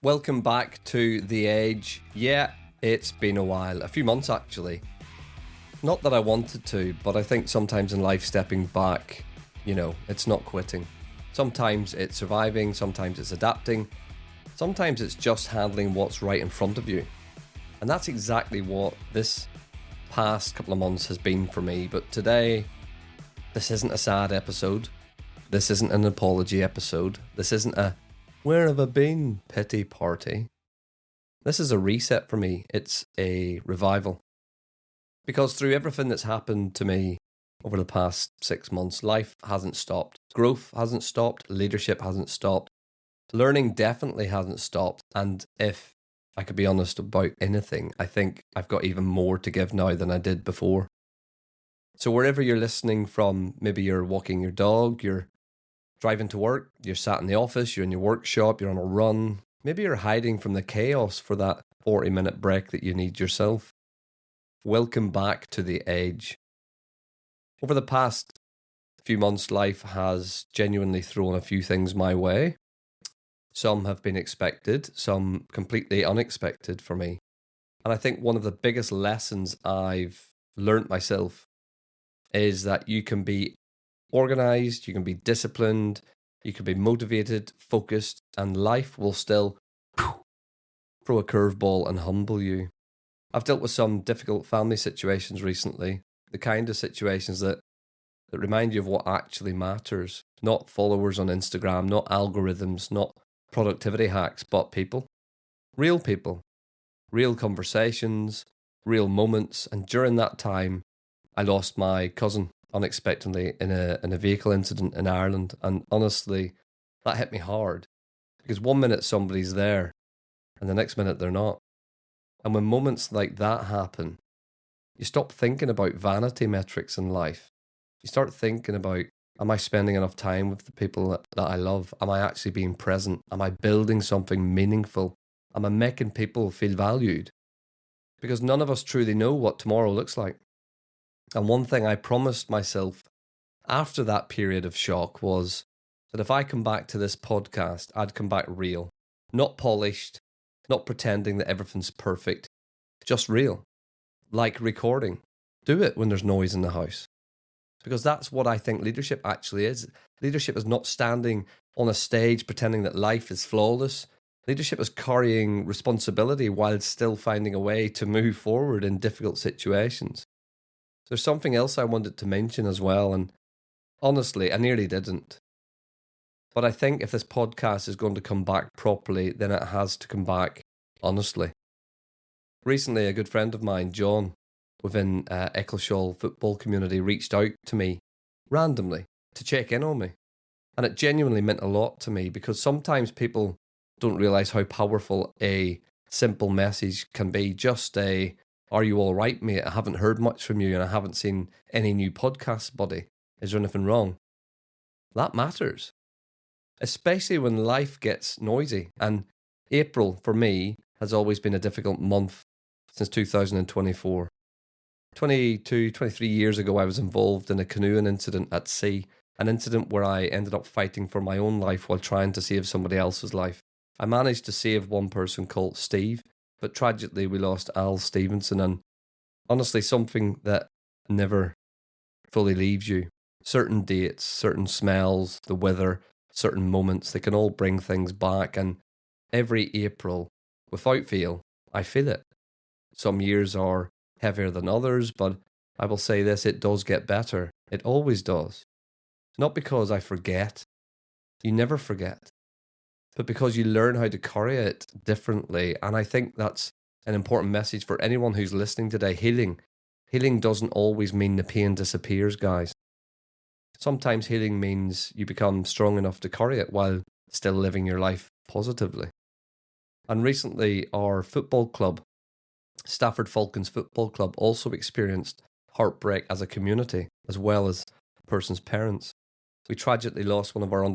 Welcome back to The Edge. Yeah, it's been a while, a few months actually. Not that I wanted to, but I think sometimes in life stepping back, it's not quitting. Sometimes it's surviving, sometimes it's adapting, sometimes it's just handling what's right in front of you. And that's exactly what this past couple of months has been for me. But today, this isn't a sad episode. This isn't an apology episode. This isn't a "where have I been" pity party. This is a reset for me. It's a revival. Because through everything that's happened to me over the past 6 months, life hasn't stopped. Growth hasn't stopped. Leadership hasn't stopped. Learning definitely hasn't stopped. And if I could be honest about anything, I think I've got even more to give now than I did before. So wherever you're listening from, maybe you're walking your dog, you're driving to work, you're sat in the office, you're in your workshop, you're on a run. Maybe you're hiding from the chaos for that 40-minute break that you need yourself. Welcome back to The Edge. Over the past few months, life has genuinely thrown a few things my way. Some have been expected, some completely unexpected for me. And I think one of the biggest lessons I've learnt myself is that you can be organized, you can be disciplined, you can be motivated, focused, and life will still throw a curveball and humble you. I've dealt with some difficult family situations recently, the kind of situations that remind you of what actually matters. Not followers on Instagram, not algorithms, not productivity hacks, but people. Real conversations, real moments. And during that time, I lost my cousin unexpectedly in a vehicle incident in Ireland. And honestly, that hit me hard. Because one minute somebody's there, and the next minute they're not. And when moments like that happen, you stop thinking about vanity metrics in life. You start thinking about, am I spending enough time with the people that I love? Am I actually being present? Am I building something meaningful? Am I making people feel valued? Because none of us truly know what tomorrow looks like. And one thing I promised myself after that period of shock was that if I come back to this podcast, I'd come back real, not polished, not pretending that everything's perfect, just real, like recording. Do it when there's noise in the house. Because that's what I think leadership actually is. Leadership is not standing on a stage pretending that life is flawless. Leadership is carrying responsibility while still finding a way to move forward in difficult situations. There's something else I wanted to mention as well, and honestly, I nearly didn't. But I think if this podcast is going to come back properly, then it has to come back honestly. Recently, a good friend of mine, John, within Eccleshall football community, reached out to me randomly to check in on me. And it genuinely meant a lot to me because sometimes people don't realise how powerful a simple message can be. Just a, "Are you all right, mate? I haven't heard much from you and I haven't seen any new podcasts, buddy. Is there anything wrong?" That matters. Especially when life gets noisy. And April, for me, has always been a difficult month since 2024. 22, 23 years ago, I was involved in a canoeing incident at sea, an incident where I ended up fighting for my own life while trying to save somebody else's life. I managed to save one person called Steve, but tragically we lost Al Stevenson, and honestly, something that never fully leaves you. Certain dates, certain smells, the weather, certain moments, they can all bring things back, and every April, without fail, I feel it. Some years are heavier than others, but I will say this, it does get better. It always does. Not because I forget. You never forget. But because you learn how to carry it differently. And I think that's an important message for anyone who's listening today. Healing doesn't always mean the pain disappears, guys. Sometimes healing means you become strong enough to carry it while still living your life positively. And recently, our football club, Stafford Falcons Football Club, also experienced heartbreak as a community, as well as a person's parents. We tragically lost one of our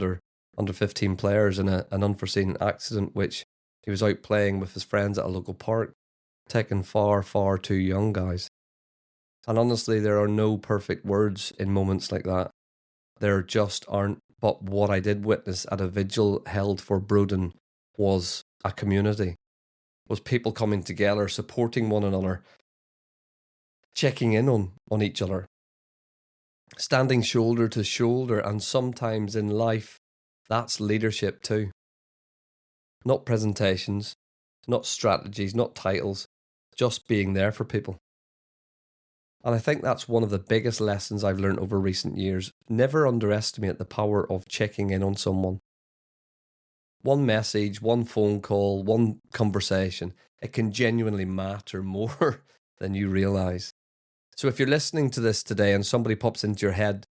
under 15 players in an unforeseen accident, which he was out playing with his friends at a local park, taken far, far too young, guys. And honestly, there are no perfect words in moments like that. There just aren't. But what I did witness at a vigil held for Broden was a community, was people coming together, supporting one another, checking in on each other, standing shoulder to shoulder. And sometimes in life, that's leadership too. Not presentations, not strategies, not titles, just being there for people. And I think that's one of the biggest lessons I've learned over recent years. Never underestimate the power of checking in on someone. One message, one phone call, one conversation, it can genuinely matter more than you realise. So if you're listening to this today and somebody pops into your head,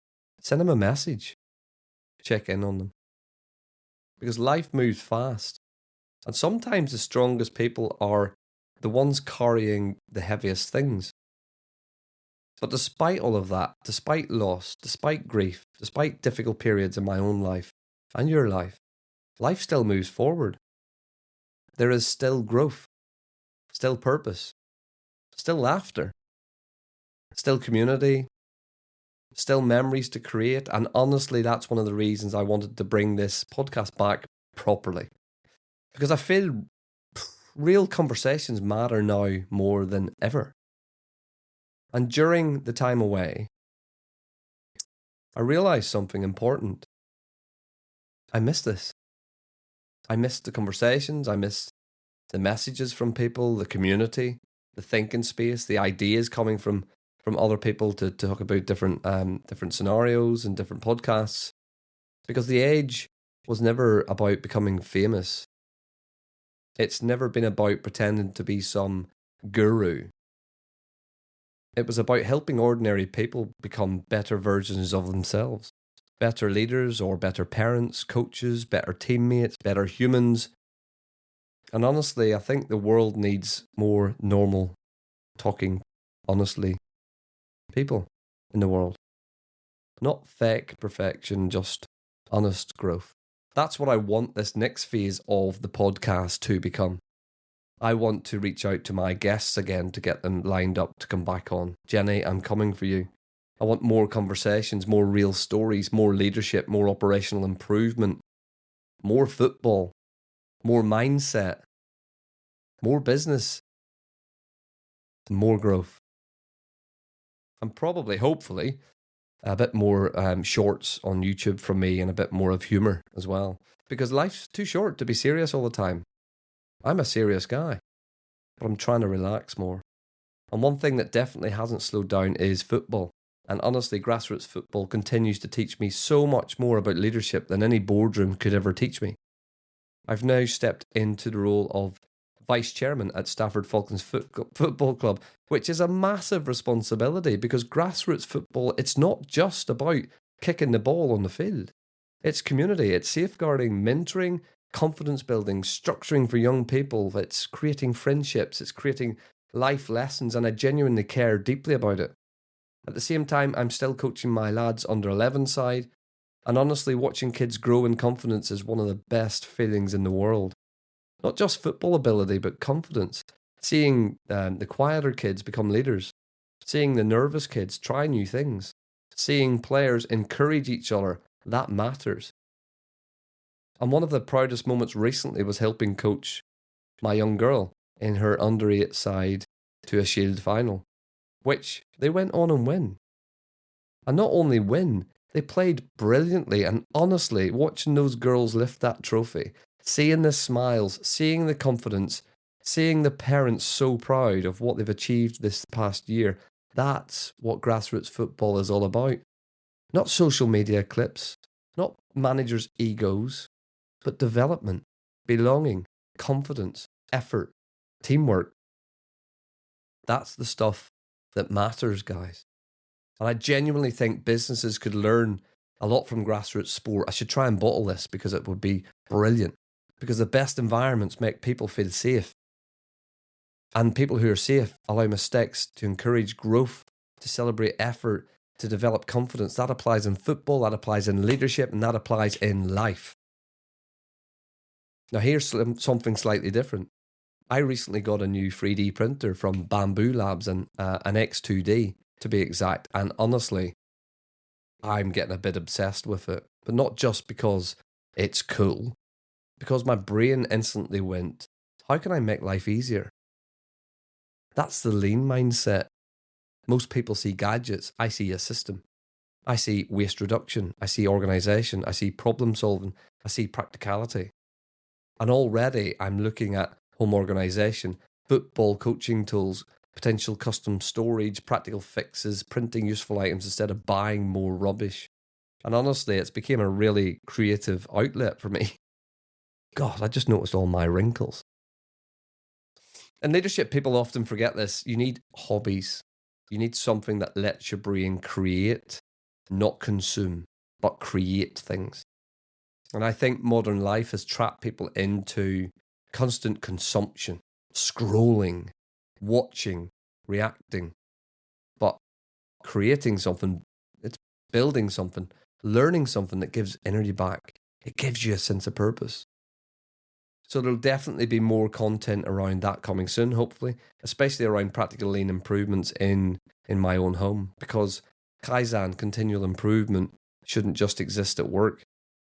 send them a message. Check in on them. Because life moves fast. And sometimes the strongest people are the ones carrying the heaviest things. But despite all of that, despite loss, despite grief, despite difficult periods in my own life and your life, life still moves forward. There is still growth, still purpose, still laughter, still community, still memories to create. And honestly, that's one of the reasons I wanted to bring this podcast back properly. Because I feel real conversations matter now more than ever. And during the time away, I realised something important. I missed this. I missed the conversations. I missed the messages from people, the community, the thinking space, the ideas coming from other people to talk about different scenarios and different podcasts. Because the age was never about becoming famous. It's never been about pretending to be some guru. It was about helping ordinary people become better versions of themselves. Better leaders or better parents, coaches, better teammates, better humans. And honestly, I think the world needs more normal, talking, honestly, people in the world. Not fake perfection, just honest growth. That's what I want this next phase of the podcast to become. I want to reach out to my guests again to get them lined up to come back on. Jenny, I'm coming for you. I want more conversations, more real stories, more leadership, more operational improvement, more football, more mindset, more business, more growth. And probably, hopefully, a bit more shorts on YouTube from me and a bit more of humour as well. Because life's too short to be serious all the time. I'm a serious guy, but I'm trying to relax more. And one thing that definitely hasn't slowed down is football. And honestly, grassroots football continues to teach me so much more about leadership than any boardroom could ever teach me. I've now stepped into the role of vice chairman at Stafford Falcons Football Club, which is a massive responsibility because grassroots football, it's not just about kicking the ball on the field. It's community, it's safeguarding, mentoring, confidence building, structuring for young people. It's creating friendships, it's creating life lessons, and I genuinely care deeply about it. At the same time, I'm still coaching my lads under 11 side, and honestly, watching kids grow in confidence is one of the best feelings in the world. Not just football ability, but confidence. Seeing the quieter kids become leaders. Seeing the nervous kids try new things. Seeing players encourage each other. That matters. And one of the proudest moments recently was helping coach my young girl in her under 8 side to a Shield final, which they went on and win. And not only win, they played brilliantly. And honestly, watching those girls lift that trophy, seeing the smiles, seeing the confidence, seeing the parents so proud of what they've achieved this past year, that's what grassroots football is all about. Not social media clips, not managers' egos, but development, belonging, confidence, effort, teamwork. That's the stuff that matters, guys. And I genuinely think businesses could learn a lot from grassroots sport. I should try and bottle this because it would be brilliant. Because the best environments make people feel safe. And people who are safe allow mistakes to encourage growth, to celebrate effort, to develop confidence. That applies in football, that applies in leadership, and that applies in life. Now here's something slightly different. I recently got a new 3D printer from Bamboo Labs, and an X2D to be exact. And honestly, I'm getting a bit obsessed with it. But not just because it's cool, because my brain instantly went, how can I make life easier? That's the lean mindset. Most people see gadgets. I see a system. I see waste reduction. I see organization. I see problem solving. I see practicality. And already I'm looking at home organization, football coaching tools, potential custom storage, practical fixes, printing useful items instead of buying more rubbish. And honestly, it's become a really creative outlet for me. God, I just noticed all my wrinkles. In leadership, people often forget this. You need hobbies. You need something that lets your brain create, not consume, but create things. And I think modern life has trapped people into constant consumption, scrolling, watching, reacting. But creating something, it's building something, learning something that gives energy back. It gives you a sense of purpose. So there'll definitely be more content around that coming soon, hopefully, especially around practical lean improvements in my own home, because Kaizen, continual improvement, shouldn't just exist at work.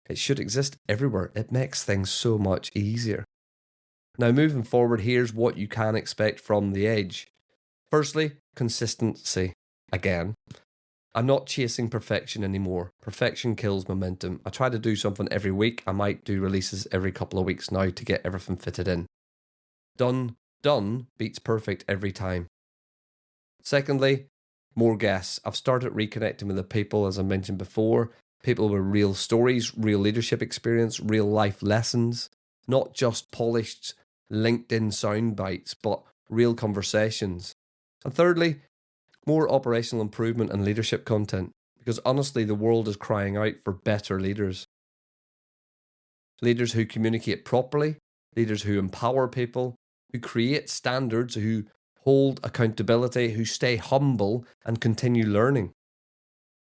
It should exist everywhere. It makes things so much easier. Now, moving forward, here's what you can expect from the Edge. Firstly, consistency. Again, I'm not chasing perfection anymore. Perfection kills momentum. I try to do something every week. I might do releases every couple of weeks now to get everything fitted in. Done beats perfect every time. Secondly, more guests. I've started reconnecting with the people, as I mentioned before, people with real stories, real leadership experience, real life lessons, not just polished LinkedIn sound bites, but real conversations. And thirdly, more operational improvement and leadership content, because honestly, the world is crying out for better leaders. Leaders who communicate properly, leaders who empower people, who create standards, who hold accountability, who stay humble and continue learning.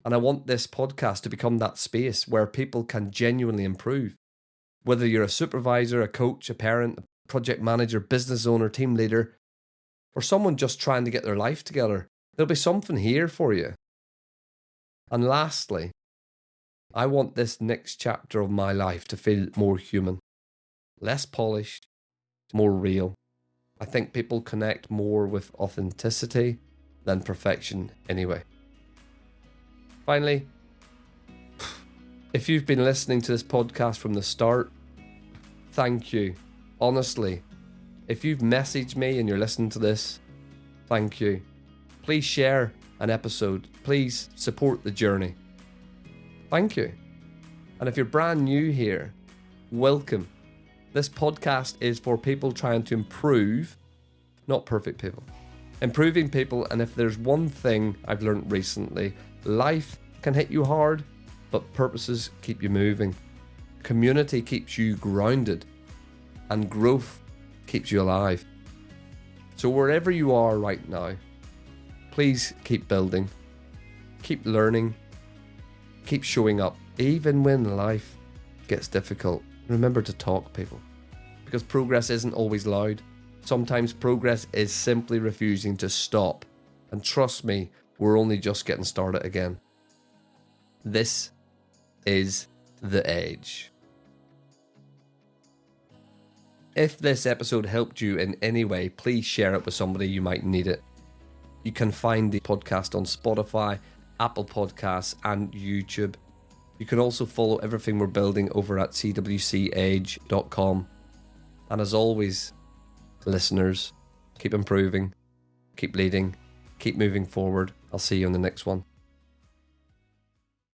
And I want this podcast to become that space where people can genuinely improve. Whether you're a supervisor, a coach, a parent, a project manager, business owner, team leader, or someone just trying to get their life together, there'll be something here for you. And lastly, I want this next chapter of my life to feel more human, less polished, more real. I think people connect more with authenticity than perfection anyway. Finally, if you've been listening to this podcast from the start, thank you. Honestly, if you've messaged me and you're listening to this, thank you. Please share an episode. Please support the journey. Thank you. And if you're brand new here, welcome. This podcast is for people trying to improve, not perfect people. Improving people, and if there's one thing I've learned recently, life can hit you hard, but purposes keep you moving. Community keeps you grounded, and growth keeps you alive. So wherever you are right now, please keep building, keep learning, keep showing up, even when life gets difficult. Remember to talk, people, because progress isn't always loud. Sometimes progress is simply refusing to stop. And trust me, we're only just getting started again. This is The Edge. If this episode helped you in any way, please share it with somebody you might need it. You can find the podcast on Spotify, Apple Podcasts, and YouTube. You can also follow everything we're building over at cwcedge.com. And as always, listeners, keep improving, keep leading, keep moving forward. I'll see you on the next one.